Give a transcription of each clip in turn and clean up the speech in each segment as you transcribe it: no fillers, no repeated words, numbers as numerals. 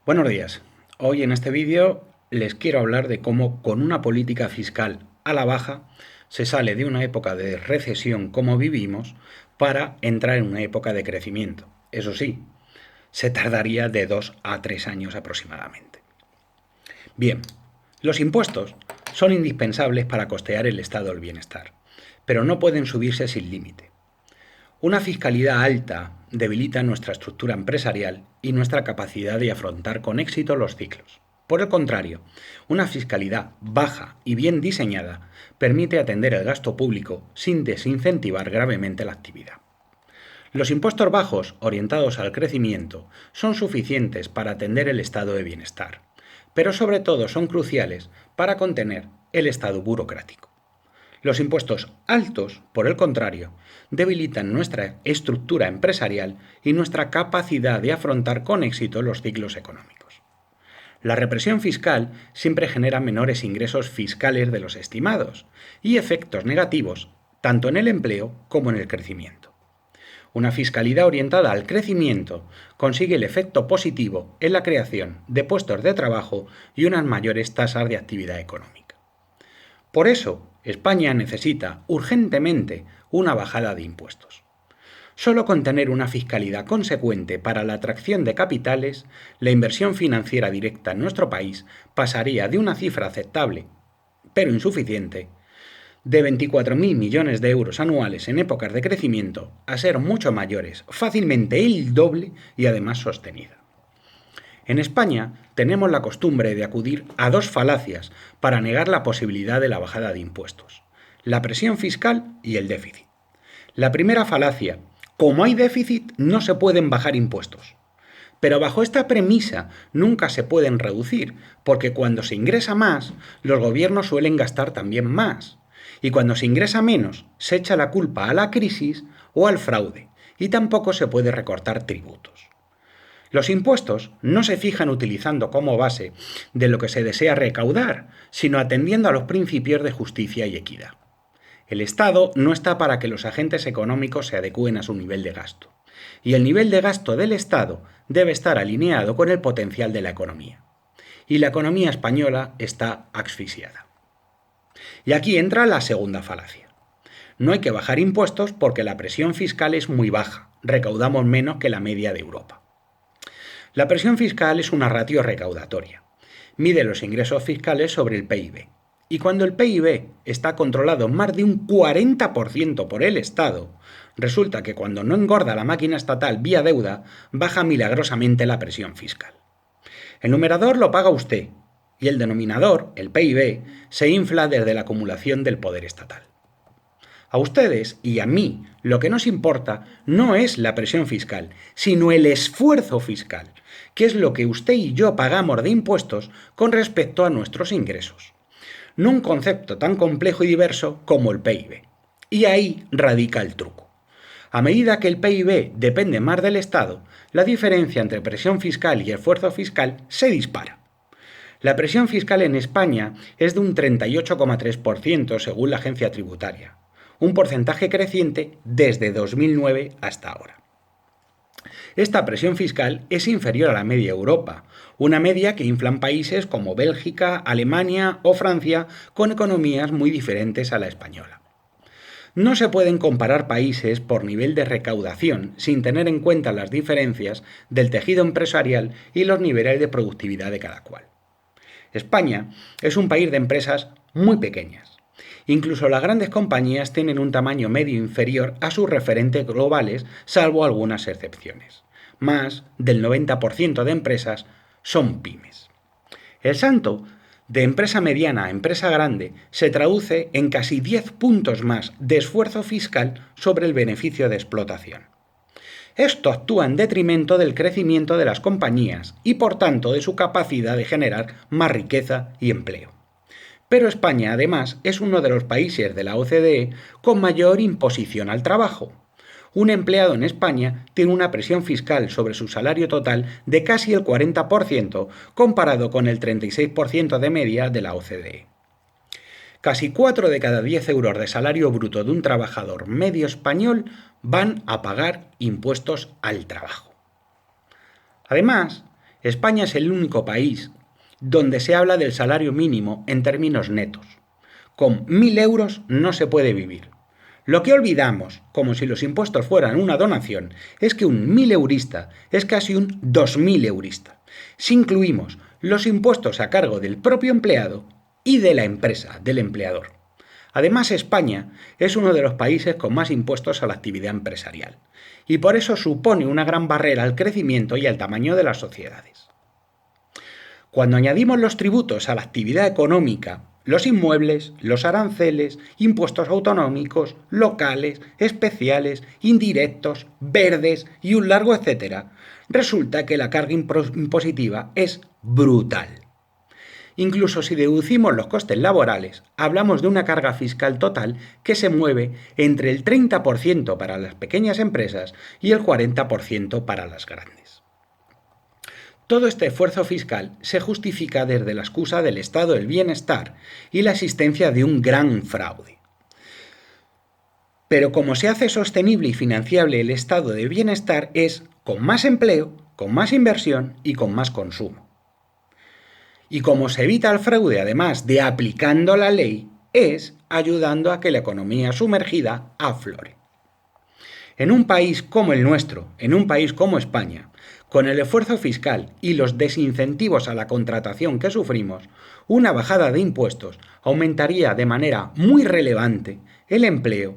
Buenos días. Hoy en este vídeo les quiero hablar de cómo con una política fiscal a la baja se sale de una época de recesión como vivimos para entrar en una época de crecimiento. Eso sí, se tardaría de 2 a 3 años aproximadamente. Bien, los impuestos son indispensables para costear el estado del bienestar, pero no pueden subirse sin límite. Una fiscalidad alta debilita nuestra estructura empresarial y nuestra capacidad de afrontar con éxito los ciclos. Por el contrario, una fiscalidad baja y bien diseñada permite atender el gasto público sin desincentivar gravemente la actividad. Los impuestos bajos, orientados al crecimiento, son suficientes para atender el estado de bienestar, pero sobre todo son cruciales para contener el estado burocrático. Los impuestos altos, por el contrario, debilitan nuestra estructura empresarial y nuestra capacidad de afrontar con éxito los ciclos económicos. La represión fiscal siempre genera menores ingresos fiscales de los estimados y efectos negativos tanto en el empleo como en el crecimiento. Una fiscalidad orientada al crecimiento consigue el efecto positivo en la creación de puestos de trabajo y unas mayores tasas de actividad económica. Por eso, España necesita urgentemente una bajada de impuestos. Solo con tener una fiscalidad consecuente para la atracción de capitales, la inversión financiera directa en nuestro país pasaría de una cifra aceptable, pero insuficiente, de 24.000 millones de euros anuales en épocas de crecimiento a ser mucho mayores, fácilmente el doble y además sostenida. En España tenemos la costumbre de acudir a dos falacias para negar la posibilidad de la bajada de impuestos: la presión fiscal y el déficit. La primera falacia: como hay déficit no se pueden bajar impuestos. Pero bajo esta premisa nunca se pueden reducir, porque cuando se ingresa más, los gobiernos suelen gastar también más. Y cuando se ingresa menos, se echa la culpa a la crisis o al fraude, y tampoco se puede recortar tributos. Los impuestos no se fijan utilizando como base de lo que se desea recaudar, sino atendiendo a los principios de justicia y equidad. El Estado no está para que los agentes económicos se adecúen a su nivel de gasto, y el nivel de gasto del Estado debe estar alineado con el potencial de la economía. Y la economía española está asfixiada. Y aquí entra la segunda falacia. No hay que bajar impuestos porque la presión fiscal es muy baja, recaudamos menos que la media de Europa. La presión fiscal es una ratio recaudatoria. Mide los ingresos fiscales sobre el PIB. Y cuando el PIB está controlado más de un 40% por el Estado, resulta que cuando no engorda la máquina estatal vía deuda, baja milagrosamente la presión fiscal. El numerador lo paga usted y el denominador, el PIB, se infla desde la acumulación del poder estatal. A ustedes y a mí lo que nos importa no es la presión fiscal, sino el esfuerzo fiscal, que es lo que usted y yo pagamos de impuestos con respecto a nuestros ingresos. No un concepto tan complejo y diverso como el PIB. Y ahí radica el truco. A medida que el PIB depende más del Estado, la diferencia entre presión fiscal y esfuerzo fiscal se dispara. La presión fiscal en España es de un 38,3% según la agencia tributaria, un porcentaje creciente desde 2009 hasta ahora. Esta presión fiscal es inferior a la media de Europa, una media que inflan países como Bélgica, Alemania o Francia, con economías muy diferentes a la española. No se pueden comparar países por nivel de recaudación sin tener en cuenta las diferencias del tejido empresarial y los niveles de productividad de cada cual. España es un país de empresas muy pequeñas. Incluso las grandes compañías tienen un tamaño medio inferior a sus referentes globales, salvo algunas excepciones. Más del 90% de empresas son pymes. El salto de empresa mediana a empresa grande se traduce en casi 10 puntos más de esfuerzo fiscal sobre el beneficio de explotación. Esto actúa en detrimento del crecimiento de las compañías y por tanto de su capacidad de generar más riqueza y empleo. Pero España además es uno de los países de la OCDE con mayor imposición al trabajo. Un empleado en España tiene una presión fiscal sobre su salario total de casi el 40% comparado con el 36% de media de la OCDE. Casi 4 de cada 10 euros de salario bruto de un trabajador medio español van a pagar impuestos al trabajo. Además, España es el único país donde se habla del salario mínimo en términos netos. Con 1.000 euros no se puede vivir. Lo que olvidamos, como si los impuestos fueran una donación, es que un 1.000 eurista es casi un 2.000 eurista. Si incluimos los impuestos a cargo del propio empleado y de la empresa, del empleador. Además, España es uno de los países con más impuestos a la actividad empresarial y por eso supone una gran barrera al crecimiento y al tamaño de las sociedades. Cuando añadimos los tributos a la actividad económica, los inmuebles, los aranceles, impuestos autonómicos, locales, especiales, indirectos, verdes y un largo etcétera, resulta que la carga impositiva es brutal. Incluso si deducimos los costes laborales, hablamos de una carga fiscal total que se mueve entre el 30% para las pequeñas empresas y el 40% para las grandes. Todo este esfuerzo fiscal se justifica desde la excusa del estado del bienestar y la existencia de un gran fraude. Pero como se hace sostenible y financiable el estado de bienestar es con más empleo, con más inversión y con más consumo. Y como se evita el fraude además de aplicando la ley, es ayudando a que la economía sumergida aflore. En un país como el nuestro, en un país como España, con el esfuerzo fiscal y los desincentivos a la contratación que sufrimos, una bajada de impuestos aumentaría de manera muy relevante el empleo,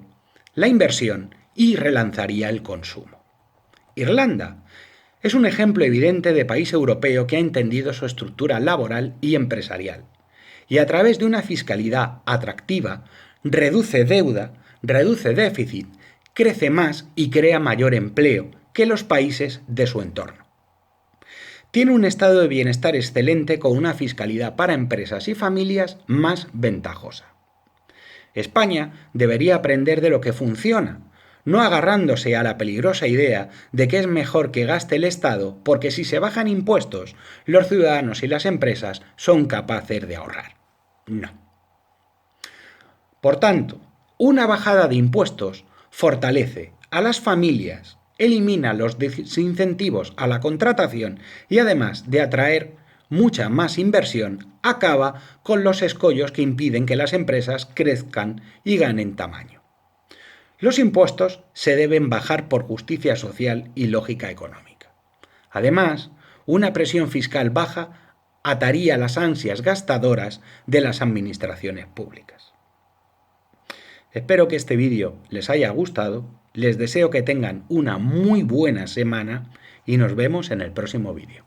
la inversión y relanzaría el consumo. Irlanda es un ejemplo evidente de país europeo que ha entendido su estructura laboral y empresarial, y a través de una fiscalidad atractiva reduce deuda, reduce déficit, crece más y crea mayor empleo que los países de su entorno. Tiene un estado de bienestar excelente con una fiscalidad para empresas y familias más ventajosa. España debería aprender de lo que funciona, no agarrándose a la peligrosa idea de que es mejor que gaste el Estado porque si se bajan impuestos, los ciudadanos y las empresas son capaces de ahorrar. No. Por tanto, una bajada de impuestos fortalece a las familias, elimina los desincentivos a la contratación y además de atraer mucha más inversión, acaba con los escollos que impiden que las empresas crezcan y ganen tamaño. Los impuestos se deben bajar por justicia social y lógica económica. Además, una presión fiscal baja ataría las ansias gastadoras de las administraciones públicas. Espero que este vídeo les haya gustado, les deseo que tengan una muy buena semana y nos vemos en el próximo vídeo.